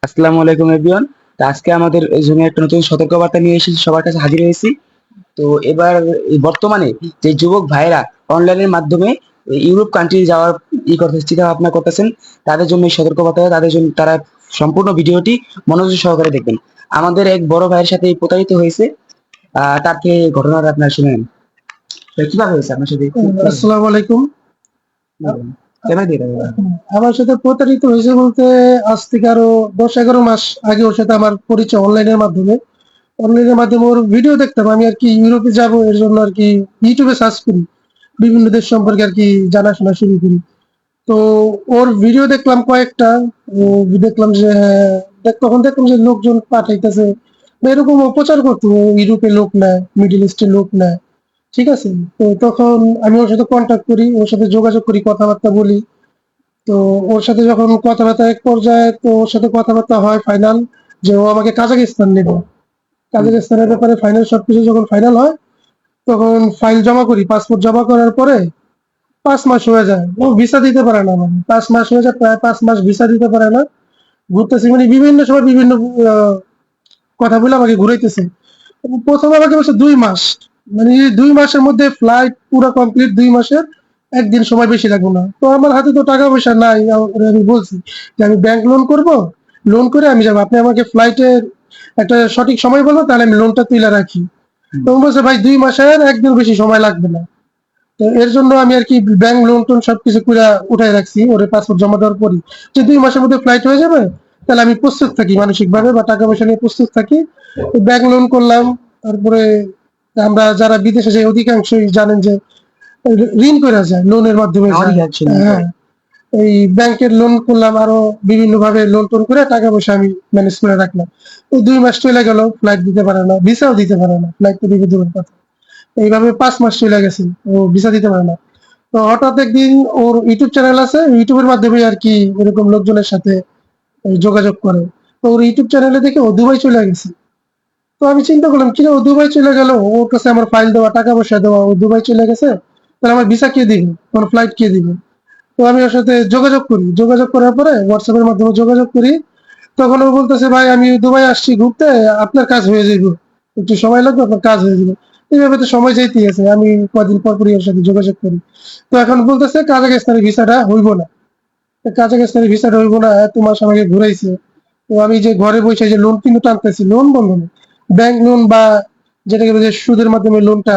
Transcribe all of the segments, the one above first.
আসসালামু আলাইকুম এভরিওয়ান। তো আজকে আমাদের জন্য একটা নতুন সতর্কবার্তা নিয়ে এসেছি, সবার কাছে হাজির হয়েছি। তো এবার এই বর্তমানে যে যুবক ভাইরা অনলাইনের মাধ্যমে ইউরোপ কান্ট্রি যাওয়ার করতেছে, চিন্তা ভাবনা করতেছেন, তাদের জন্য এই সতর্কবার্তা। তাদের জন্য তারা সম্পূর্ণ ভিডিওটি মনোযোগ সহকারে দেখবেন। আমাদের এক বড় ভাইয়ের সাথে প্রতারিত হয়েছে, তার থেকে ঘটনাটা আপনারা শুনেন। তো কিভাবে হয়েছে আপনার সাথে? আসসালামু আলাইকুম। কেমন দিয়ে দেবেন? আমার সাথে প্রতারিত হয়েছে বলতে আজ থেকে আরো 10-11 মাস আগে ওর সাথে আমার পরিচয় অনলাইনের মাধ্যমে ওর ভিডিও দেখতাম। আমি আর কি ইউরোপে যাব এর জন্য আর কি ইউটিউবে সার্চ করি, বিভিন্ন দেশ সম্পর্কে আর কি জানাশোনা শুরু করি। তো ওর ভিডিও দেখলাম কয়েকটা। ও দেখলাম যে তখন দেখলাম যে লোকজন পাঠাইতেছে বা এরকম ও প্রচার করতো ও ইউরোপে লোক নেয়, মিডল ইস্টে লোক নেয়। ঠিক আছে, তো তখন আমি ওর সাথে কন্ট্যাক্ট করি, ওর সাথে যোগাযোগ করি, কথাবার্তা বলি। তো ওর সাথে যখন কথাবার্তা এক পর্যায়ে, তো ওর সাথে কথাবার্তা হয় ফাইনাল যে ও আমাকে কাজাকিস্তান নেবে। কাজাকিস্তানের ব্যাপারে ফাইনাল সবকিছু যখন ফাইনাল হয়, তখন ফাইল জমা করি, পাসপোর্ট জমা করার পরে 5 মাস হয়ে যায়, ও ভিসা দিতে পারে না। মানে 5 মাস হয়ে যায়, প্রায় 5 মাস ভিসা দিতে পারে না। ঘুরতেছি মানে বিভিন্ন সময় বিভিন্ন আহ, কথা বলে আমাকে ঘুরাইতেছে। প্রথমে আমাকে বলছে 2 মাস, মানে এই 2 মাসের মধ্যে ফ্লাইট পুরো কমপ্লিট, 2 মাসের একদিন সময় বেশি লাগবে না। তো আমার হাতে তো টাকা পয়সা নাই, ওরে আমি বলছি যে আমি ব্যাংক লোন করব, লোন করে আমি যাবো, আপনি আমাকে ফ্লাইটের একটা সঠিক সময় বলো, তাহলে আমি লোনটা তুলে রাখি। তো ও বলছে ভাই 2 মাসের একদিন বেশি সময় লাগবে না। তো এর জন্য আমি আর কি ব্যাংক লোন টোন সবকিছু করে উঠাই রাখছি ওরে পাসপোর্ট জমা দেওয়ার পরই, যে 2 মাসের মধ্যে ফ্লাইট হয়ে যাবে, তাহলে আমি প্রস্তুত থাকি মানসিক ভাবে বা টাকা পয়সা নিয়ে প্রস্তুত থাকি। ব্যাংক লোন করলাম। তারপরে আমরা যারা বিদেশে যাই অধিকাংশই জানেন যে ঋণ করে যায়, লোনের মাধ্যমে যায়। হ্যাঁ, এই ব্যাংকের লোন করলাম, আরো বিভিন্ন ভাবে লোন টোন করে টাকা পয়সা আমি ম্যানেজ করে রাখলাম। ওই 2 মাস চলে গেল, ফ্লাইট দিতে পারে না, ভিসাও দিতে পারে না, ফ্লাইট তো দিকে দূরের কথা। এইভাবে 5 মাস চলে গেছে, ও ভিসা দিতে পারে না। তো হঠাৎ একদিন ওর ইউটিউব চ্যানেল আছে, ইউটিউবের মাধ্যমে আর কি এরকম লোকজনের সাথে যোগাযোগ করে। তো ওর ইউটিউব চ্যানেলে দেখে ও দুবাই চলে গেছে। তো আমি চিন্তা করলাম কি ও দুবাই চলে গেল, ওর কাছে আমার ফাইল দেওয়া, টাকা পয়সা দেওয়া, ও দুবাই চলে গেছে, তাহলে আমার ভিসা কে দিবে, আমার ফ্লাইট কে দিবে? তো আমি ওর সাথে যোগাযোগ করি, যোগাযোগ করার পরে হোয়াটসঅ্যাপের মাধ্যমে যোগাযোগ করি। তখন ও বলতেছে ভাই আমি দুবাই আসছি ঘুরতে, আপনার কাজ হয়ে যাইব, একটু সময় লাগবে, আপনার কাজ হয়ে যাবে। এইভাবে তো সময় যাইতেই আছে, আমি কদিন পর পরই ওর সাথে যোগাযোগ করি। তো এখন বলতেছে কাজাকিস্তানের ভিসাটা হইব না, কাজাকিস্তানের ভিসাটা হইব না, এত মাস আমাকে ঘুরাইছে। তো আমি যে ঘরে বসে যে লোন কিন্তু টানতেছি, লোন বন্ধ নেই, ব্যাংক লোন বা যেটাকে বলে সুদের মাধ্যমে লোনটা,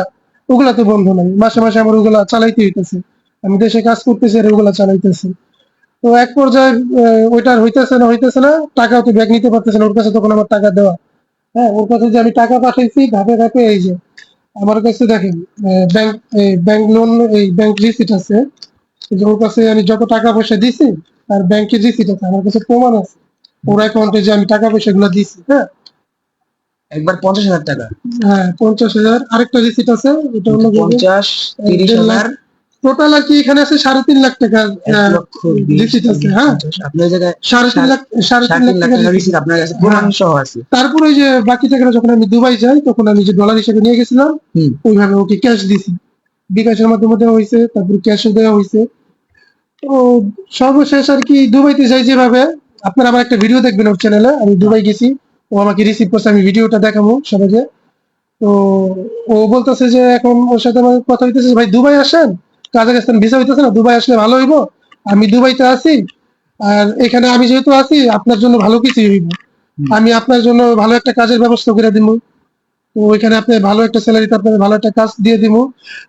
ওগুলা তো বন্ধ নাই, মাসে মাসে আমার ওগুলা চালাইতে হইতেছে। আমি দেশে কাজ করতেছি আর ওগুলা চালাইতেছি। তো এক পর্যায়ে ওইটা আর হইতেছে না, টাকাও তো ব্যাগ নিতে পারতেছে না ওর কাছে, তখন আমার টাকা দেওয়া। হ্যাঁ, ওর কাছে যে আমি টাকা পাঠাইছি ধাপে ধাপে, এই যে আমার কাছে দেখেন ব্যাংক ব্যাংক লোন, এই ব্যাংক রিসিট আছে, যে ওর কাছে আমি যত টাকা পয়সা দিছি আর ব্যাংকের রিসিট আছে, আমার কাছে প্রমাণ আছে ওর অ্যাকাউন্টে যে আমি টাকা পয়সা গুলো দিছি। হ্যাঁ, একবার 50,000 টাকা? হ্যাঁ 50,000। আরেকটা রিসিট আছে, এটা হলো 50, 30,000, টোটাল আর কি এখানে আছে 3.5 লাখ টাকা 1,20,000, রিসিট আছে। হ্যাঁ, 50, আপনার জায়গায় 3.5 লাখ, 3.5 লাখ টাকা রিসিট আপনার কাছে প্রমাণ সহ আছে। তারপরে ওই যে বাকি টাকাটা যখন আমি দুবাই যাই, তখন আমি যে ডলার হিসেবে নিয়ে গেছিলাম, হুম। ওইভাবে ওকে ক্যাশ দিছি, বিকাশের মাধ্যমে দেওয়া হয়েছে, তারপর ক্যাশে দেওয়া হয়েছে। তো সর্বশেষ আর কি দুবাইতে যাই যেভাবে, আপনারা আমার একটা ভিডিও দেখবেন ওর চ্যানেলে, আমি দুবাই গেছি, ও আমাকে রিসিভ করছে, আমি ভিডিওটা দেখাবো সবাইকে। তো ও বলতেছে যে এখন ওর সাথে আমার কথা হইতেছে, ভাই দুবাই আসেন, কাজাকিস্তান ভিসা হইতেছে না, দুবাই আসলে ভালো হইব, আমি দুবাইতে আছি, আর এখানে আমি যেহেতু আছি আপনার জন্য ভালো কিছু হইব, আমি আপনার জন্য ভালো একটা কাজের ব্যবস্থা করে দিব। তো ওইখানে আপনি ভালো একটা স্যালারিতে আপনার ভালো একটা কাজ দিয়ে দিব।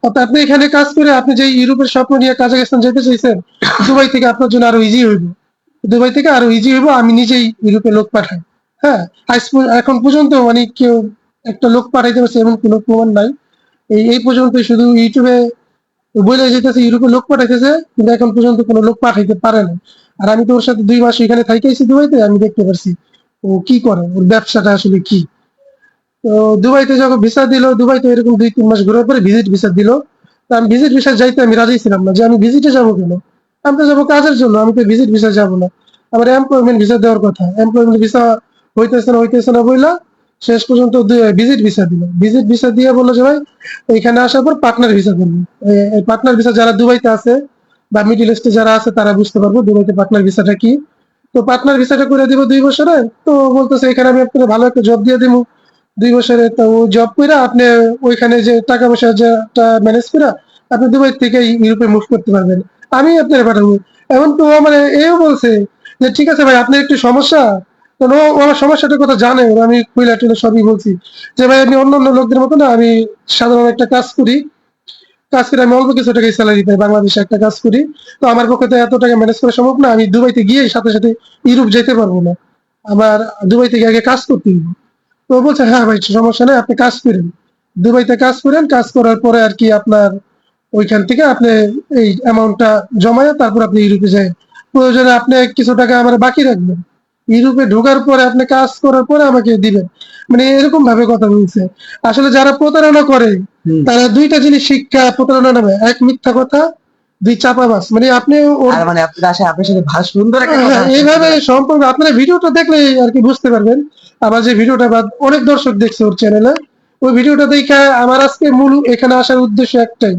অর্থাৎ আপনি এখানে কাজ করে আপনি যে ইউরোপের স্বপ্ন নিয়ে কাজাকিস্তান যেতে চাইছেন, দুবাই থেকে আপনার জন্য আরো ইজি হইব, দুবাই থেকে আরো ইজি হইব, আমি নিজেই ইউরোপে লোক পাঠাই। হ্যাঁ, এখন পর্যন্ত মানে কেউ একটা লোক পাঠাইতে পারছে এমন কোনো প্রমাণ নাই। এই পর্যন্ত শুধু ইউটিউবে বলে যেতেছে ইউরোপে লোক পাঠাইতেছে, কিন্তু এখন পর্যন্ত কোনো লোক পাঠাইতে পারে না। আর আমি তো ওর সাথে 2 মাস এখানে থাইকেছি দুবাইতে, আমি দেখতে পারছি ও কি করে, ওর ব্যবসাটা আসলে কি। তো দুবাইতে যখন ভিসা দিল, দুবাইতে এরকম 2-3 মাস ঘোরার পরে ভিজিট ভিসা দিল। তো আমি ভিজিট ভিসা যাইতে আমি রাজি ছিলাম না, যে আমি ভিজিটে যাবো কেন, আমি তো যাবো কাজের জন্য, আমি তো ভিজিট ভিসা যাবো না। আমার এমপ্লয়মেন্ট ভিসা দেওয়ার কথা, এমপ্লয়মেন্ট ভিসা হইতেছে না বইলা শেষ পর্যন্ত ভিজিট ভিসা দিল। ভিজিট ভিসা দিয়ে বললো যে ভাই এখানে আসার পর পার্টনার ভিসা করবো। এই পার্টনার ভিসা যারা দুবাইতে আছে বা মিডিল ইস্টে যারা আছে তারা বুঝতে পারবো দুবাইতে পার্টনার ভিসাটা কি। তো পার্টনার ভিসাটা করে দিব 2 বছরে। তো বলতেছে এখানে আমি আপনাকে ভালো একটা জব দিয়ে দিব 2 বছরে। তো জব করে আপনি ওইখানে যে টাকা পয়সা যেটা ম্যানেজ করে আপনি দুবাই থেকে ইউরোপে মুভ করতে পারবেন, আমি আপনাকে পাঠাবো। এখন তো মানে এও বলছে যে ঠিক আছে ভাই আপনার একটু সমস্যা, কারণ ও আমার সমস্যাটার কথা জানে, ওর আমি খুলে টুলে সবই বলছি যে ভাই আমি অন্যান্য লোকদের মতো না, আমি সাধারণ একটা কাজ করে আমি অল্প কিছু টাকায় স্যালারি পাই, বাংলাদেশে একটা কাজ করি। তো আমার পক্ষে তো এত টাকা ম্যানেজ করা সম্ভব না, আমি দুবাইতে গিয়ে সাথে সাথে ইউরোপ যেতে পারবো না, আমার দুবাই থেকে আগে কাজ করতে হবে। তো ও বলছে হ্যাঁ ভাই সমস্যা নেই, আপনি কাজ করেন, দুবাইতে কাজ করেন, কাজ করার পরে আর কি আপনার ওইখান থেকে আপনি এই অ্যামাউন্টটা জমায় তারপর আপনি ইউরোপে যায়, প্রয়োজনে আপনি কিছু টাকা আমার বাকি রাখবেন, ইউরোপে ঢোকার পরে আপনি কাজ করার পরে আমাকে দিবেন। মানে এরকম ভাবে কথা বলছে। আসলে যারা প্রতারণা করে হুম। তারা দুইটা জিনিস শিক্ষা প্রতারণা নামে, এক মিথ্যা কথা, দুই চাপাবাজ। মানে আপনি আর মানে আপনার সাথে ভালো সুন্দর একটা কথা আছে। এইভাবে সম্পর্ক আপনারা ভিডিওটা দেখলে আর কি বুঝতে পারবেন। আমার যে ভিডিওটা বা অনেক দর্শক দেখছে ওর চ্যানেলে, ওই ভিডিওটা দেখে আমার আজকে মূল এখানে আসার উদ্দেশ্য একটাই,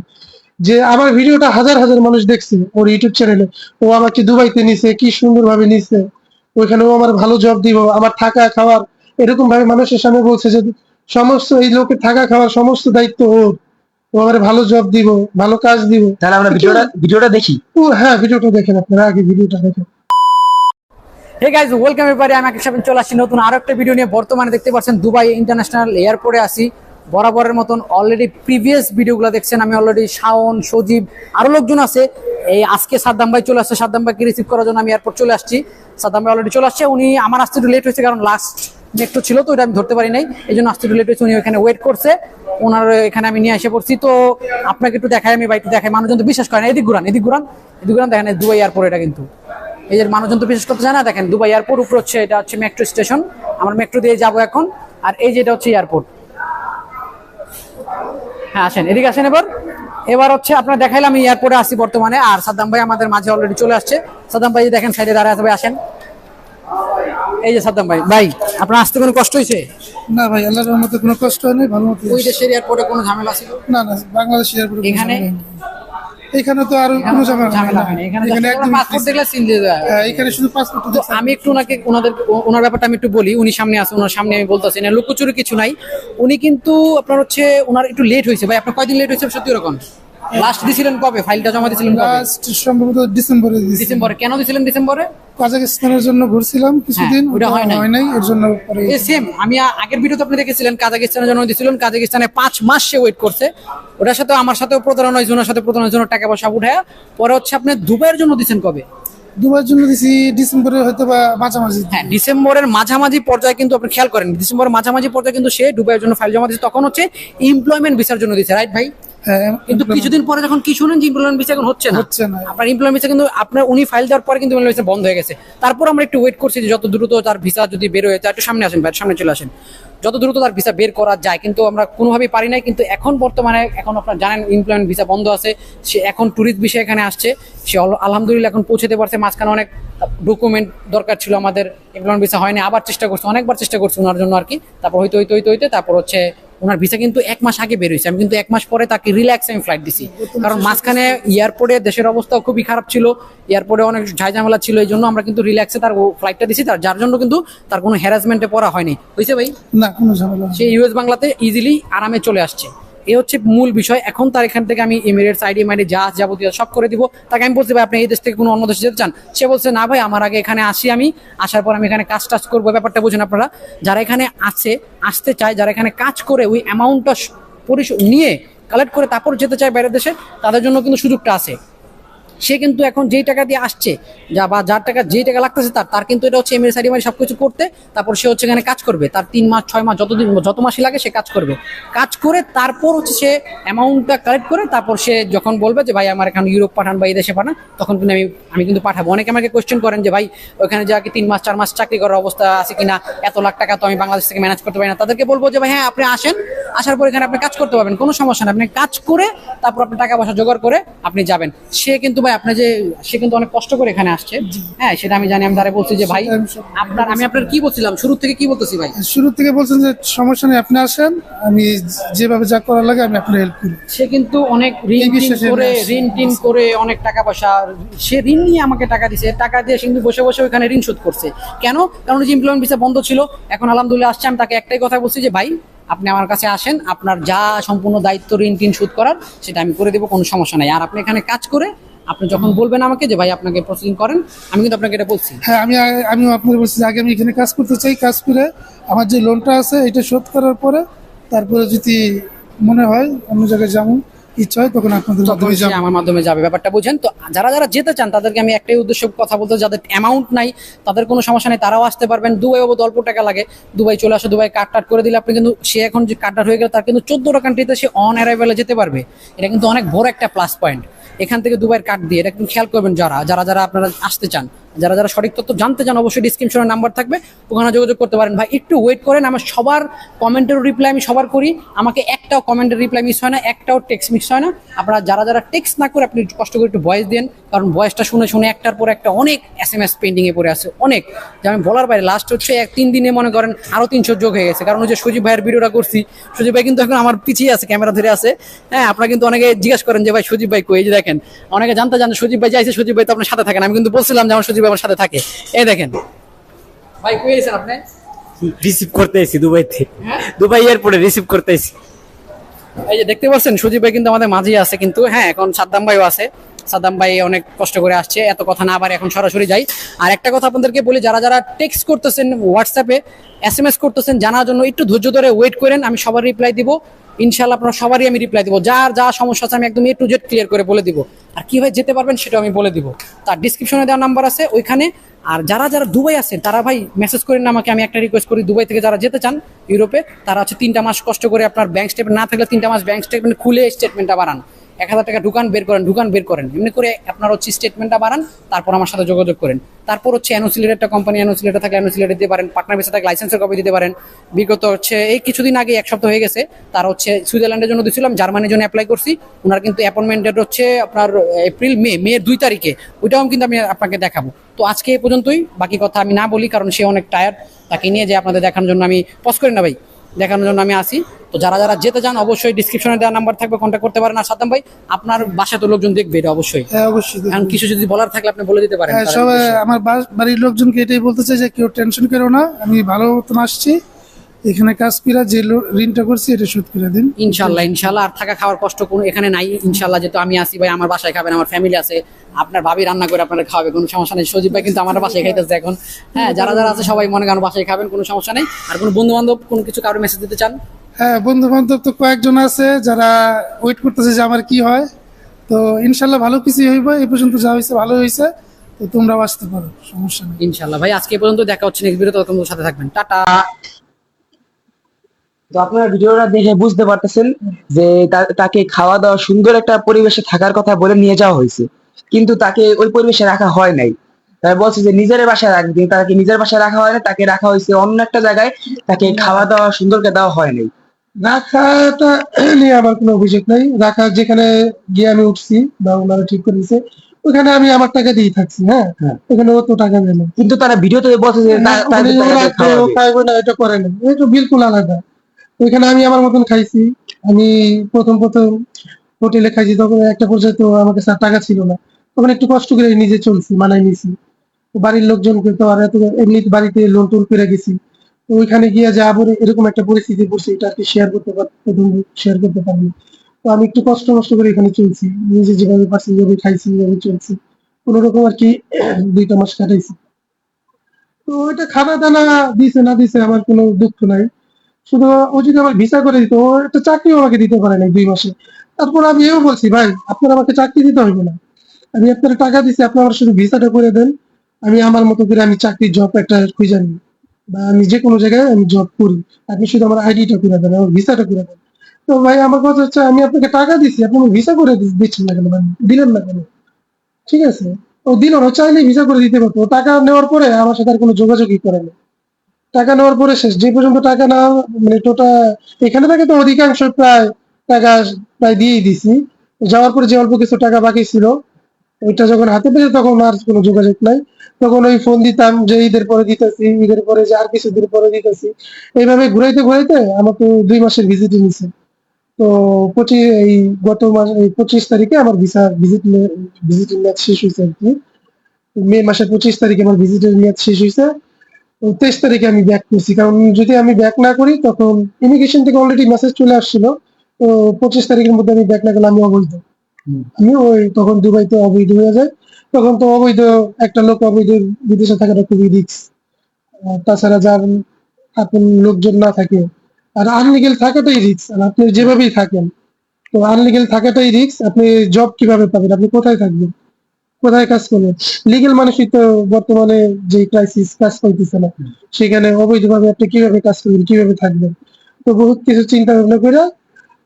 যে আমার ভিডিওটা হাজার হাজার মানুষ দেখছে ওর ইউটিউব চ্যানেলে। ও আমাকে দুবাইতে নিছে, কি সুন্দর ভাবে নিছে, ওইখানে ও আমার ভালো জব দিব, আমার থাকা খাওয়ার এরকম ভাবে মানুষের সামনে বলছে যে সমস্ত এই লোকের থাকা খাওয়ার সমস্ত দায়িত্ব ওর, ও আমার ভালো জব দিব, ভালো কাজ দিব। তাহলে আমরা ভিডিওটা দেখি। ও হ্যাঁ, ভিডিওটা দেখেন, আপনারা আগে ভিডিওটা দেখেন। হে গাইজ, ওয়েলকাম এবারে আমি আকিব সাহেব চলে আসছি নতুন আরো একটা ভিডিও নিয়ে। বর্তমানে দেখতে পাচ্ছেন দুবাই ইন্টারন্যাশনাল এয়ারপোর্টে আসি। বরাবরের মতন অলরেডি প্রিভিয়াস ভিডিওগুলো দেখছেন, আমি অলরেডি শাওন, সজীব, আরো লোকজন আছে। এই আজকে সাদ্দাম ভাই চলে আসছে, সাদ্দাম ভাইকে রিসিভ করার জন্য আমি এয়ারপোর্ট চলে আসছি। সাদ্দাম ভাই অলরেডি চলে আসছে। উনি আমার আসতে একটু লেট হয়েছে, কারণ লাস্ট মেট্রো ছিল তো ওটা আমি ধরতে পারি নাই, এই জন্য আসতে একটু লেট হয়েছে। উনি ওখানে ওয়েট করছে, ওনার এখানে আমি নিয়ে এসে পড়ছি। তো আপনাকে একটু দেখাই, আমি ভাই একটু দেখাই, মানুষজন তো বিশ্বাস করেন। এদিক ঘুরান, এদিক ঘুরান, এদিক ঘুরান, দেখেন দুবাই এয়ারপোর্ট এটা কিন্তু। এই যে মানুষজন তো বিশেষ করতে জানা, দেখেন দুবাই এয়ারপোর্ট উপরে হচ্ছে, এটা হচ্ছে মেট্রো স্টেশন, আমরা মেট্রো দিয়ে যাবো এখন। আর এই যে এটা হচ্ছে এয়ারপোর্ট। হ্যাঁ আসেন, এদিকে আসেন। এবার হচ্ছে আপনার দেখাইলাম আমি এয়ারপোর্টে আসছি বর্তমানে। আর সাদ্দাম ভাই আমাদের মাঝে অলরেডি চলে আসছে। সাদ্দাম ভাই দেখেন সাইডে দাঁড়ায় আছে, ভাই আসেন। এই যে সাদ্দাম ভাই, ভাই আপনার আসতে কোনো কষ্ট হয়েছে? না ভাই, আল্লাহর রহমতে কোনো কষ্ট নেই, ভালো মতো। ওই দেশের এয়ারপোর্টে কোনো ঝামেলা ছিল? না না, বাংলাদেশ এয়ারপোর্টে এখানে এখানে তো আর কোনো ঝামেলা হয়নি। এখানে পাসপোর্ট দেখলে সিল দিয়ে দেয়। এখানে শুধু পাসপোর্ট। তো আমি একটু ওনার ব্যাপারটা আমি একটু বলি। উনি সামনে আছে, ওনার সামনে আমি বলতেছি না, লুকোচুরি কিছু নাই। উনি কিন্তু আপনার হচ্ছে ওনার একটু লেট হয়েছে। ভাই আপনার কয়দিন লেট হয়েছে সত্যি এরকম? লাস্ট দিছিলেন কবে? ফাইলটা জমা দিছিলেন কবে? লাস্ট সম্ভবত ডিসেম্বরে দিয়েছি। ডিসেম্বরে। কেন দিছিলেন ডিসেম্বরে? কাজাকিস্তানের জন্য ঘুরছিলাম কিছুদিন, হ্যাঁ, ওটা হয় নাই এর জন্য পরে। সেম আমি আগের ভিডিওতে আপনি দেখেছিলেন, কাজাকিস্তানের জন্য দিছিলেন। কাজাকিস্তানে 5 মাস সে ওয়েট করছে। ওটার সাথে আমার সাথেও প্রতারণা হয়েছে, ওনার সাথে প্রতারণার জন্য টাকা পয়সা উঠায়। পরে হচ্ছে আপনি দুবাইয়ের জন্য দিচ্ছেন কবে? দুবাইয়ের জন্য দিছি ডিসেম্বরে, হয়তো বা মাঝামাঝি। হ্যাঁ, ডিসেম্বরের মাঝামাঝি পর্যায়ে কিন্তু আপনি খেয়াল করেন, ডিসেম্বরের মাঝামাঝি পর্যায়ে কিন্তু সে দুবাইয়ের জন্য ফাইল জমা দিচ্ছে। তখন হচ্ছে এমপ্লয়মেন্ট ভিসার জন্য দিচ্ছে, রাইট ভাই? হ্যাঁ, কিন্তু কিছুদিন পরে যখন কি শুনেন যে এমপ্লয়মেন্ট ভিসা এখন হচ্ছে না, আপনার এমপ্লয়মেন্ট ভিসা কিন্তু আপনার উনি ফাইল দেওয়ার পরে কিন্তু এমপ্লয়মেন্ট ভিসা বন্ধ হয়ে গেছে। তারপর আমরা একটু ওয়েট করছি যে যত দ্রুত তার ভিসা যদি বের হয়ে যায়। একটু সামনে আসেন ভাই, সামনে চলে আসেন। যত দ্রুত তার ভিসা বের করা যায়, কিন্তু আমরা কোনোভাবেই পারি নাই। কিন্তু এখন বর্তমানে এখন আপনারা জানেন এমপ্লয়মেন্ট ভিসা বন্ধ আছে। সে এখন ট্যুরিস্ট ভিসা এখানে আসছে। সে আলহামদুলিল্লাহ এখন পৌঁছতে পারছে। মাঝখানে অনেক ডকুমেন্ট দরকার ছিল আমাদের, এমপ্লয়মেন্ট ভিসা হয়নি। আবার চেষ্টা করছে, অনেকবার চেষ্টা করছে ওনার জন্য আর কি। তারপর হইতে তারপর হচ্ছে ওনার ভিসা কিন্তু 1 মাস আগে বের হয়েছে। আমি কিন্তু 1 মাস পরে তাকে রিল্যাক্সে আমি ফ্লাইট দিছি, কারণ মাঝখানে এয়ারপোর্টে দেশের অবস্থাও খুবই খারাপ ছিল, এয়ারপোর্টে অনেক ঝামেলা ছিল। এই জন্য আমরা কিন্তু রিল্যাক্সে তার ফ্লাইটটা দিছি, যার জন্য কিন্তু তার কোনো হ্যারাসমেন্টে পড়া হয়নি। হয়েছে ভাই? না, কোনো ঝামেলা। সে ইউএস বাংলাতে ইজিলি আরামে চলে আসছে। এ হচ্ছে মূল বিষয়। এখন তার এখান থেকে আমি এমিরেটস, আইডি মাইডি যা যাবতীয় সব করে দিব। তাকে আমি বলছি ভাই আপনি এই দেশ থেকে কোনো অন্য দেশে যেতে চান? সে বলছে না ভাই, আমার আগে এখানে আসি, আমি আসার পর আমি এখানে কাজ টাজ করবো। ব্যাপারটা বুঝেন আপনারা, যারা এখানে আসতে চায়, যারা এখানে কাজ করে ওই অ্যামাউন্টটা পরিশোধ নিয়ে কালেক্ট করে তারপর যেতে চায় বাইরের দেশে, তাদের জন্য কিন্তু সুযোগটা আছে। সে কিন্তু এখন যেই টাকা দিয়ে আসছে, যেই টাকা লাগতেছে তার কিন্তু এটা হচ্ছে এমএস আইডি সবকিছু করতে, তারপর সে হচ্ছে এখানে কাজ করবে। তার 3 মাস 6 মাস যত মাসই লাগে সে কাজ করবে। কাজ করে তারপর হচ্ছে সে অ্যামাউন্টটা কালেক্ট করে তারপর সে যখন বলবে যে ভাই আমার এখানে ইউরোপ পাঠান বা এই দেশে পাঠান, তখন কিন্তু আমি কিন্তু পাঠাবো। অনেকে আমাকে কোয়েশ্চেন করেন যে ভাই ওখানে যা কি 3 মাস 4 মাস চাকরি করার অবস্থা আছে কিনা, এত লাখ টাকা তো আমি বাংলাদেশ থেকে ম্যানেজ করতে পারি না। তাদেরকে বলবো যে ভাই হ্যাঁ আপনি আসেন, আসার পর এখানে আপনি কাজ করতে পারবেন, কোনো সমস্যা নেই। আপনি কাজ করে তারপর আপনি টাকা পয়সা জোগাড় করে আপনি যাবেন। সে কিন্তু ভাই আপনি যে সে কিন্তু অনেক কষ্ট করে এখানে আসছে, হ্যাঁ সেটা আমি জানি। আমি তারে বলছি যে ভাই আমি আপনার কি বলছিলাম শুরু থেকে কি বলতেছি ভাই, শুরু থেকে বলছেন যে সমস্যা নেই, আপনি আসেন, আমি যেভাবে যা করার লাগে আমি আপনার হেল্প করি। সে কিন্তু অনেক এই বিশ্বাসে আমি আসছি। ঋণ টিন করে অনেক টাকা পয়সা, সে ঋণ নিয়ে আমাকে টাকা দিছে, টাকা দিয়ে সে কিন্তু বসে বসে ওখানে ঋণ শোধ করছে। কেন? কারণ যে এমপ্লয়মেন্ট ভিসা বন্ধ ছিল, এখন আলহামদুলিল্লাহ আসছে। আমি তাকে একটাই কথা বলছি যে ভাই আপনি আমার কাছে আসেন, আপনার যা সম্পূর্ণ দায়িত্ব ঋণ টিন শোধ করার সেটা আমি করে দেবো, কোনো সমস্যা নাই। আর আপনি এখানে কাজ করে আপনি যখন বলবেন আমাকে যে ভাই আপনাকে প্রসেসিং করেন, আমি কিন্তু আপনাকে এটা বলছি। হ্যাঁ, আমিও আপনাকে বলছি যে আগে আমি এখানে কাজ করতে চাই, কাজ করে আমার যে লোনটা আছে এটা শোধ করার পরে তারপরে যদি মনে হয় অন্য জায়গায় যাবো, ইচ্ছা হয় তখন আপনাদের তখন মাধ্যমে সে যাবো। আমার মাধ্যমে যাবে, ব্যাপারটা বুঝেন তো। যারা যারা যেতে চান তাদেরকে আমি একটাই উদ্দেশ্য কথা বলতে, যাদের অ্যামাউন্ট নাই তাদের কোনো সমস্যা নেই, তারাও আসতে পারবেন। দুবাই অবধি অল্প টাকা লাগে, দুবাই চলে আসে, দুবাই কার্ড টাট করে দিলে আপনি কিন্তু, সে এখন যে কার্ডটা হয়ে গেলে তার কিন্তু 14টা কান্ট্রিতে সে অন অ্যারাইভেলে যেতে পারবে। এটা কিন্তু অনেক বড় একটা প্লাস পয়েন্ট এখান থেকে দুবাইয়ের কার্ড দিয়ে। এটা কিন্তু খেয়াল করবেন, যারা যারা যারা আপনারা আসতে চান, যারা যারা সঠিক তথ্য জানতে চান, অবশ্যই ডিসক্রিপশনে নাম্বার থাকবে, ওখানে যোগাযোগ করতে পারেন। ভাই একটু ওয়েট করেন, আমার সবার কমেন্টের রিপ্লাই আমি সবার করি, আমাকে একটাও কমেন্টের রিপ্লাই মিস হয় না, একটাও টেক্সট মিস হয় না। আপনারা যারা যারা টেক্সট না করে আপনি কষ্ট করে একটু ভয়েস দেন, কারণ ভয়েসটা শুনে শুনে একটার পর একটা অনেক SMS পেন্ডিংয়ে পড়ে আছে, অনেক, যে আমি বলার বাইরে। লাস্ট হচ্ছে 1-3 দিনে মনে করেন আরও 300 যোগ হয়ে গেছে, কারণ ওই যে সজীব ভাইয়ের ভিডিওটা করছি, সজীব ভাই কিন্তু এখন আমার পিছিয়ে আছে, ক্যামেরা ধরে আছে। হ্যাঁ, আপনারা কিন্তু অনেকে জিজ্ঞাসা করেন যে ভাই সজীব ভাই কই, এই যে দেখেন, অনেকে জানতে চান সজীব ভাই যাইছে, সজীব ভাই তো আপনার সাথে থাকেন। আমি কিন্তু বলছিলাম যে আমার সজীব ভাই আমার সাথে থাকে। এই দেখেন ভাই, কই আছেন আপনি? রিসিভ করতে এসেছি দুবাইতে, হ্যাঁ? দুবাই এয়ারপোর্টে রিসিভ করতে এসেছি। এই যে দেখতে পাচ্ছেন সজীব ভাই কিন্তু আমাদের মাঝেই আছে, কিন্তু হ্যাঁ এখন সাদ্দাম ভাইও আছে। সাদ্দাম ভাই অনেক কষ্ট করে আসছে, এত কথা না পারে, এখন সরাসরি যাই। আর একটা কথা আপনাদেরকে বলি, যারা যারা টেক্সট করতেছেন, হোয়াটসঅ্যাপে SMS করতেছেন, জানার জন্য একটু ধৈর্য ধরে ওয়েট করেন, আমি সবার রিপ্লাই দিব ইনশাল্লাহ। আপনারা সবারই আমি রিপ্লাই দিব, যার যা সমস্যা আছে আমি একদম A to Z ক্লিয়ার করে বলে দিব। আর কিভাবে যেতে পারবেন সেটাও আমি বলে দিব, তার ডিসক্রিপশনে দেওয়া নাম্বার আছে ওইখানে। আর যারা যারা দুবাই আছেন তারা ভাই মেসেজ করেন না আমাকে, আমি একটা রিকোয়েস্ট করি, দুবাই থেকে যারা যেতে চান ইউরোপে, তারা হচ্ছে 3টা মাস কষ্ট করে আপনার ব্যাংক স্টেটমেন্ট না থাকলে 3টা মাস ব্যাংক স্টেটমেন্ট খুলে স্টেটমেন্টটা বাড়ান, 1000 টাকা ঢুকান বের করেন, এমনি করে আপনার হচ্ছে স্টেটমেন্টটা বাড়ান, তারপর আমার সাথে যোগাযোগ করেন। তারপর হচ্ছে এনওসি লেটার, একটা কোম্পানি এনওসি লেটার থাকলে এনওসি লেটার দিতে পারেন, পার্টনার ভিসা থাকলে লাইসেন্সের কপি দিতে পারেন। বিগত হচ্ছে এই কিছুদিন আগে, 1 সপ্তাহ হয়ে গেছে, তার হচ্ছে সুইজারল্যান্ডের জন্য দিয়েছিলাম, জার্মানির জন্য অ্যাপ্লাই করছি। ওনার কিন্তু অ্যাপয়েন্টমেন্ট ডেট হচ্ছে আপনার মে 2 তারিখে, ওইটাও কিন্তু আমি আপনাকে দেখাবো। তো আজকে এই পর্যন্তই, বাকি কথা আমি না বলি কারণ সে অনেক টায়ার্ড, তাকে নিয়ে যে আপনাদের দেখানোর জন্য আমি পজ করি না ভাই, দেখানোর জন্য আমি আসি। তো যারা যারা যেতে চান অবশ্যই ডিসক্রিপশনে দেওয়া নাম্বার থাকবে, কন্ট্যাক্ট করতে পারেন। আর সাদ্দাম ভাই আপনার বাসায় তো লোকজন দেখবে এটা অবশ্যই, হ্যাঁ, অবশ্যই দেখবো। এখন কিছু যদি বলার থাকলে আপনি বলে দিতে পারেন। হ্যাঁ, তাদের সবাই উদ্দেশ্যে। আমার বাড়ির লোকজনকে এটাই বলতে চাই যে কেউ টেনশন করো না, আমি ভালো মতন আসছি, এখানে কাজ করে যে ঋণটা করছি এটা শোধ করে দিন। ইনশাল্লাহ ইনশাল্লাহ। আর থাকা খাওয়ার কষ্ট কোনো এখানে নাই ইনশাল্লাহ, যেহেতু আমি আসি ভাই, আমার বাসায় খাবেন, আমার ফ্যামিলি আছে, আপনার ভাবি রান্না করে আপনারা খাওয়াবে, কোনো সমস্যা নেই। সজীব ভাই কিন্তু আমার বাসায় খাইতেছে এখন। হ্যাঁ, যারা যারা আছে সবাই মনে করেন বাসায় খাবেন, কোনো সমস্যা নেই। আর কোনো বন্ধু বান্ধব কোনো কিছু কারো মেসেজ দিতে চান? হ্যাঁ, বন্ধু বান্ধব তো কয়েকজন আছে যারা ওয়েট করতেছে যে আমার কি হয়, তো ইনশাল্লাহ ভালো কিছুই হইব। এই পর্যন্ত যা হয়েছে ভালো হয়েছে, তো তোমরাও আসতে পারো, সমস্যা নেই। ইনশাল্লাহ ভাই, আজকে এই পর্যন্ত, দেখা হচ্ছে নেক্সট ভিডিওতে, তোমাদের সাথে থাকবেন, টাটা। তো আপনারা ভিডিওটা দেখে বুঝতে পারতেছেন যে তাকে খাওয়া দাওয়া সুন্দর একটা পরিবেশে থাকার কথা বলে নিয়ে যাওয়া হয়েছে, কিন্তু তাকে ওই পরিবেশে রাখা হয় নাই। তাই বলছে যে নিজের বাসায় রাখবে, কিন্তু তাকে নিজের বাসায় রাখা হয় না, তাকে রাখা হয়েছে অন্য একটা জায়গায়, তাকে খাওয়া দাওয়া সুন্দর করে দেওয়া হয় নাই। রাখাটা নিয়ে আমার কোনো অভিযোগ নাই। রাখা যেখানে গিয়ে আমি উঠছি বা ওনারা ঠিক করে দিছে, ওখানে আমি আমার টাকা দিয়ে থাকছি। হ্যাঁ, হ্যাঁ। ওখানে ও তো টাকা দেয় না। কিন্তু তারা ভিডিওতে বলছে যে ওখানে ও রাখবে, ও খাইবে না, এটা করে না, এটা বিলকুল আলাদা। ওইখানে আমি আমার মতন খাইছি। আমি প্রথম হোটেলে খাইছি, তখন একটা পর্যায়ে তো আমার কাছে আর টাকা ছিল না, তখন একটু কষ্ট করে নিজে চলছি, মানাই নিছি। তো বাড়ির লোকজনকে তো আর এত, এমনি বাড়িতে লোন টোন করে গেছি, তো ওইখানে গিয়ে যে আবার এরকম একটা পরিস্থিতি পড়ছে, এটা আর কি শেয়ার করতে পারিনি। তো আমি একটু কষ্ট করে এখানে চলছি, নিজে যেভাবে পারছি যেভাবে খাইছি যেভাবে চলছি, কোনো রকম আর কি 2টা মাস কাটাইছি। তো ওইটা খানা দানা দিছে না দিছে আমার কোনো দুঃখ নাই, শুধু ও যদি আমার ভিসা করে দিত, ও একটা চাকরি আমাকে দিতে পারে নাই 2 মাসে। তারপর আমি এও বলছি, ভাই আপনার আমাকে চাকরি দিতে হবে না, আমি আপনার টাকা দিচ্ছি, আপনি আমার শুধু ভিসাটা করে দেন, আমি আমার মতো করে আমি চাকরির জব একটা খুঁজে নিই, বা আমি যে কোনো জায়গায় আমি জব করি, আপনি শুধু আমার আইডিটা করে দেন, আমার ভিসাটা করে দেন। তো ভাই আমার কথা হচ্ছে, আমি আপনাকে টাকা দিচ্ছি, আপনি ভিসা করে দিচ্ছেন না কেন, ভাই দিলেন না কেন? ঠিক আছে, ও দিল না, চাইলে ভিসা করে দিতে পারতো। ও টাকা নেওয়ার পরে আমার সাথে আর কোনো যোগাযোগই করে না, টাকা নেওয়ার পরে শেষ, যে পর্যন্ত টাকা না মানে টোটাল এখানে থেকে তো অধিকাংশ প্রায় টাকা প্রায় দিয়েই দিছি। যাওয়ার পরে যে অল্প কিছু টাকা বাকি ছিল ওইটা যখন হাতে পেয়েছে তখন আর কোনো যোগাযোগ নাই। তখন ওই ফোন দিতাম যে ঈদের পরে দিতেছি, ঈদের পরে যে আর কিছুদিন পরে দিতেছি, এইভাবে ঘুরাইতে ঘুরাইতে আমার তো 2 মাসের ভিজিটই নিছে। তো এই গত মাস এই 25 তারিখে আমার ভিজিটিং মেয়াদ শেষ হয়েছে আর কি। মে মাসের 25 তারিখে আমার ভিজিটের মেয়াদ শেষ হয়েছে। তো 23 তারিখে আমি ব্যাক করছি, কারণ যদি আমি ব্যাক না করি তখন ইমিগ্রেশন থেকে অলরেডি মেসেজ চলে আসছিল। তো 25 তারিখের মধ্যে আমি ব্যাক না করলে আমি অবৈধ। আমি ওই তখন দুবাইতে অবৈধ হয়ে যায়। তখন তো অবৈধ একটা লোক অবৈধ বিদেশে থাকাটা খুবই রিস্ক। তাছাড়া যার আপন লোকজন না থাকে আর আনলিগেল থাকাটাই রিস্ক। আর আপনি যেভাবেই থাকেন, তো আনলিগেল থাকাটাই রিস্ক। আপনি জব কিভাবে পাবেন, আপনি কোথায় থাকবেন, কোথায় কাজ করবেন? লিগেল মানুষই তো বর্তমানে যে ক্রাইসিস, কাজ পাইতেছে না, সেখানে অবৈধভাবে আপনি কিভাবে কাজ করবেন, কিভাবে থাকবেন? তো বহুত কিছু চিন্তা ভাবনা করে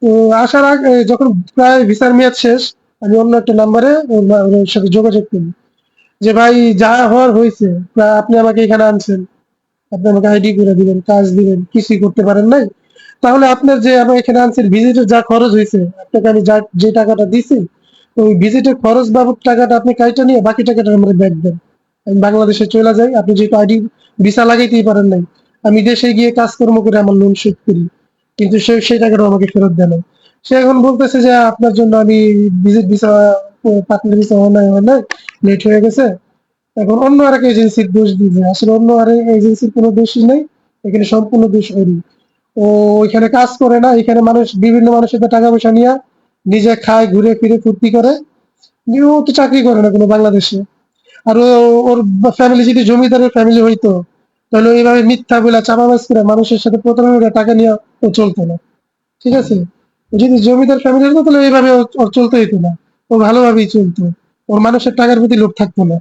তো আসার আগে যখন প্রায় ভিসার মেয়াদ শেষ, আমি অন্য একটা নাম্বারে ওর সাথে যোগাযোগ করি যে ভাই যা হওয়ার হয়েছে, আপনি আমাকে এখানে আনছেন, আপনি আমাকে আইডি করে দিবেন, কাজ দিবেন, কিছুই করতে পারেন নাই, তাহলে আপনার যে আমার এখানে আনছেন ভিজিটের যা খরচ হয়েছে, আপনাকে আমি যে টাকাটা দিছি ওই ভিজিটের খরচ বাবদ টাকাটা আপনি কাইটা নিয়ে বাকি টাকাটা আমার ব্যাক দেন। আমি বাংলাদেশে চলে যাই, আপনি যেহেতু আইডি ভিসা লাগাইতেই পারেন নাই, আমি দেশে গিয়ে কাজকর্ম করে আমার লোন শোধ করি, কিন্তু সেই টাকাটা আমাকে ফেরত দেয় না। সে এখন বলতেছে যে আপনার জন্য আমি ভিজিট ভিসা পার্টনার ভিসা হয় নাই, লেট হয়ে গেছে। এখন অন্য আরেক এজেন্সির দোষ দিবে, আসলে অন্য আরেক এজেন্সির কোনো দোষই নেই, এখানে সম্পূর্ণ দোষ ওরই। ও ওইখানে কাজ করে না, এখানে মানুষ বিভিন্ন মানুষের সাথে টাকা পয়সা নিয়ে নিজে খায়, ঘুরে ফিরে ফুর্তি করে। ও তো চাকরি করে না কোনো বাংলাদেশে। আর ওর ফ্যামিলি যদি জমিদারের ফ্যামিলি হইতো, তাহলে এইভাবে মিথ্যা বলে চাপাবাজ করে মানুষের সাথে প্রতারণা করে টাকা নিয়ে ও চলতো না। ঠিক আছে, ও যদি জমিদার ফ্যামিলি হতো তাহলে এইভাবে ওর চলতে হইতো না, ও ভালোভাবেই চলতো, ওর মানুষের টাকার প্রতি লোভ থাকতো না।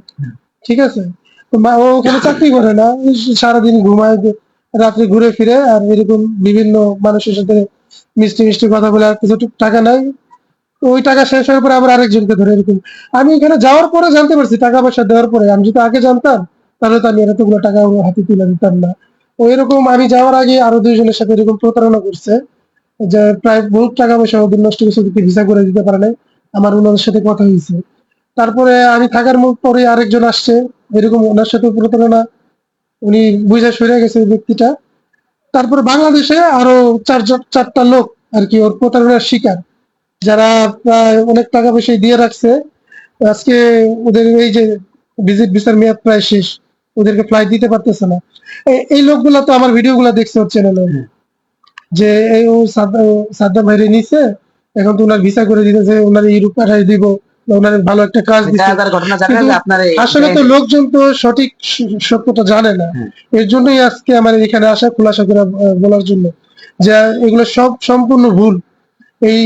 ঠিক আছে, তো ও ওখানে চাকরি করে না, ওই সারাদিন ঘুমায়, রাত্রে ঘুরে ফিরে আর এরকম বিভিন্ন মানুষের সাথে মিষ্টি মিষ্টি কথা বলে আর কিছু টাকা নাই। তো ওই টাকা শেষ হওয়ার পরে আবার আরেকজনকে ধরে এরকম। আমি এখানে যাওয়ার পরে জানতে পারছি, টাকা পয়সা দেওয়ার পরে। আমি যদি আগে জানতাম তাহলে তো আমি এতগুলো টাকা ওর হাতে তুলে দিতাম না। ও এরকম আমি যাওয়ার আগে আরো 2 জনের সাথে এরকম প্রতারণা করছে, যে প্রায় বহুত টাকা পয়সা ওদের নষ্ট কিছু ভিসা করে দিতে পারে নাই। আমার ওনাদের সাথে কথা হয়েছে। তারপরে আমি থাকার পরে আরেকজন আসছে, এরকম ওনার সাথে প্রতারণা, উনি বুঝে সরে গেছে ওই ব্যক্তিটা। তারপরে বাংলাদেশে আরো 4টা লোক আর কি ওর প্রতারণার শিকার, যারা প্রায় অনেক টাকা পয়সা দিয়ে রাখছে। আজকে ওদের এই যে ভিজিট ভিসার মেয়াদ প্রায় শেষ, ওদেরকে ফ্লাইট দিতে পারতেছে না। এই লোকগুলা তো আমার ভিডিও গুলা দেখছে ওর চ্যানেলে, যে এই ও সাদ্দাম ভাইরে নিছে, এখন তো ওনার ভিসা করে দিতেছে, ওনার ইউরোপ পাঠাই দিব, ওনার ভালো একটা কাজ দিচ্ছে। তার ঘটনা জানা কিন্তু যে আপনার আসলে তো লোকজন তো সঠিক সত্যটা জানে না। এর জন্যই আজকে আমার এখানে আসা, খোলাসা করে বলার জন্য যে এগুলো সব সম্পূর্ণ ভুল। এই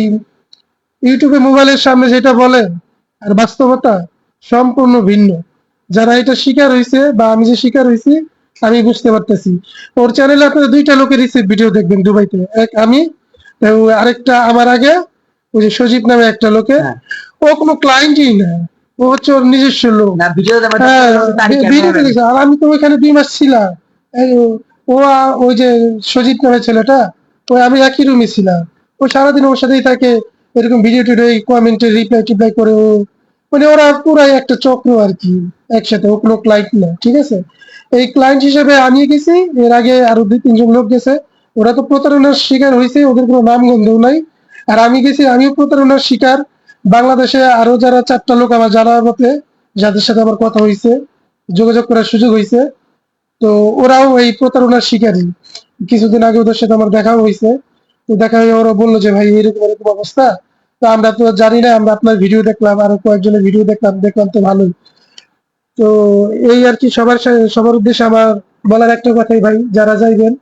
ইউটিউবে মোবাইলের সামনে যেটা বলে আর বাস্তবতা সম্পূর্ণ ভিন্ন। যারা এটা শিকার হয়েছে বা আমি যে শিকার হয়েছি, আমি বুঝতে পারতেছি। ওর চ্যানেলে আপনারা 2টা লোকের রিসিভ ভিডিও দেখবেন দুবাইতে, এক আমি, আরেকটা আমার আগে ওই যে সজীব নামে একটা লোকে। ও কোনো ক্লায়েন্টই না, ও হচ্ছে ওর নিজস্ব লোক। না ভিডিও হ্যাঁ, ভিডিওতে দেখছি। আর আমি তো ওইখানে 2 মাস ছিলাম। ওই যে সজীব নামের ছেলেটা, ওই আমি একই রুমে ছিলাম। ও সারাদিন ওর সাথেই থাকে, এরকম ভিডিও টিডিও কমেন্টে রিপ্লাই টিপ্লাই করে। ও মানে ওরা পুরাই একটা চক্র আর কি, একসাথে। ও কোনো ক্লায়েন্ট না, ঠিক আছে। এই ক্লায়েন্ট হিসেবে আমি গেছি, এর আগে আরো 2-3 জন লোক গেছে, ওরা তো প্রতারণার শিকার হয়েছে, ওদের কোনো নাম গন্ধও নাই। আর আমি গেছি, আমিও প্রতারণার শিকার। বাংলাদেশে আরো যারা 4টা লোক আমার জানার মতে, যাদের সাথে আমার কথা হয়েছে, যোগাযোগ করার সুযোগ হয়েছে, তো ওরাও এই প্রতারণার শিকারী। কিছুদিন আগে ওদের সাথে আমার দেখাও হয়েছে। তো দেখা হয়ে ওরা বললো যে ভাই এরকম এরকম অবস্থা, তো আমরা তো জানি না, আমরা আপনার ভিডিও দেখলাম, আরো কয়েকজনের ভিডিও দেখলাম তো ভালোই। তো এই আর কি, সবার উদ্দেশ্যে আমার বলার একটা কথাই ভাই, যারা যাইবেন,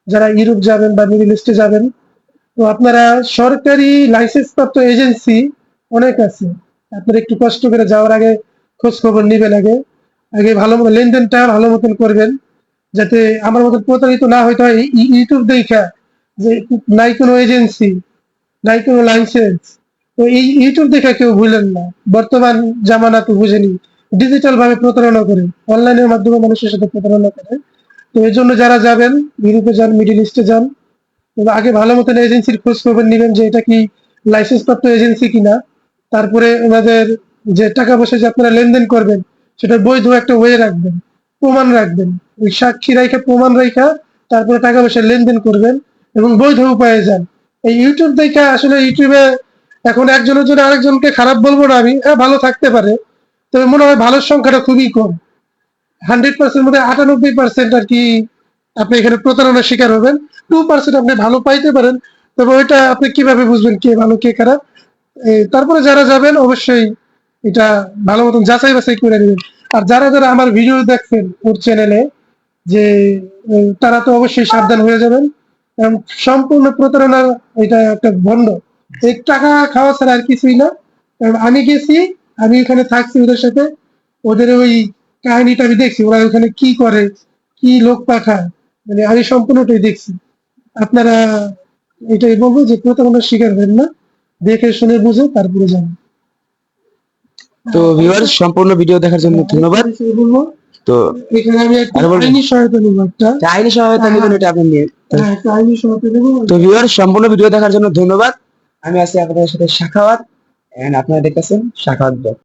যারা ইউরোপ যাবেন বা মিডল ইস্টে যাবেন, তো আপনারা সরকারি লাইসেন্স প্রাপ্ত এজেন্সি অনেক আছে, আপনারা একটু কষ্ট করে যাওয়ার আগে খোঁজ খবর নিবেন। আগে আগে ভালো মতো লেনদেনটা ভালো মতন করবেন, যাতে আমার মতন প্রতারিত না হইতে হয় ইউটিউব দেখা, যে নাই কোনো এজেন্সি, নাই কোনো লাইসেন্স। তো এই ইউটিউব দেখে কেউ ভুলেন না, বর্তমান জামানা তো বুঝেনি, ডিজিটাল ভাবে প্রতারণা করে, অনলাইনের মাধ্যমে মানুষের সাথে প্রতারণা করে। তো এর জন্য যারা যাবেন, ইউরোপে যান, মিডল ইস্টে যান, তবে আগে ভালো মতন এজেন্সির খোঁজ খবর নেবেন যে এটা কি লাইসেন্স প্রাপ্ত এজেন্সি কিনা। তারপরে ওনাদের যে টাকা পয়সা যে আপনারা লেনদেন করবেন সেটা বৈধ একটা ওয়ে রাখবেন, প্রমাণ রাখবেন, ওই সাক্ষী রাখা প্রমাণ রাখা তারপরে টাকা পয়সা লেনদেন করবেন এবং বৈধ উপায়ে যান। এই ইউটিউব দেখে আসলে ইউটিউবে এখন একজনের জন্য আরেকজনকে খারাপ বলবো না আমি, হ্যাঁ ভালো থাকতে পারে, তবে মনে হয় ভালোর সংখ্যাটা খুবই কম। 100% মধ্যে 98% আর কি আপনি এখানে প্রতারণার শিকার হবেন। 2% আপনি ভালো পাইতে পারেন, তবে ওইটা আপনি কিভাবে বুঝবেন কে ভালো কে খারাপ? তারপরে যারা যাবেন অবশ্যই এটা ভালো মতন যাচাই বাছাই করে নেবেন। আর যারা যারা আমার ভিডিও দেখছেন ওর চ্যানেলে, যে তারা তো অবশ্যই সাবধান হয়ে যাবেন, কারণ সম্পূর্ণ প্রতারণা, এটা একটা ভণ্ড। এই টাকা খাওয়া ছাড়া আর কিছুই না। কারণ আমি গেছি, আমি ওখানে থাকছি ওদের সাথে, ওদের ওই কাহিনীটা আমি দেখছি, ওরা ওখানে কি করে, কি লোক পাঠায়, মানে আমি সম্পূর্ণটাই দেখছি। আপনারা এটাই বলবো যে প্রতারণার শিকার হবেন না, দেখে শুনে বুঝে তারপরে যাবেন। তো ভিউয়ার্স, সম্পূর্ণ ভিডিও দেখার জন্য ধন্যবাদ। বিষয় বলবো, তো এখানে আমি একটা আরে বলুন। আইনি সহায়তা নেবো একটা। আইনি সহায়তা নেবেন, এটা আপনি নিয়ে। হ্যাঁ, একটা আইনি সহায়তা নেবো। তো ভিউয়ার্স, সম্পূর্ণ ভিডিও দেখার জন্য ধন্যবাদ। আমি আছি আপনাদের সাথে সাখাওয়াত, এন্ড আপনারা দেখতেছেন সাখাওয়াত ব্লগ।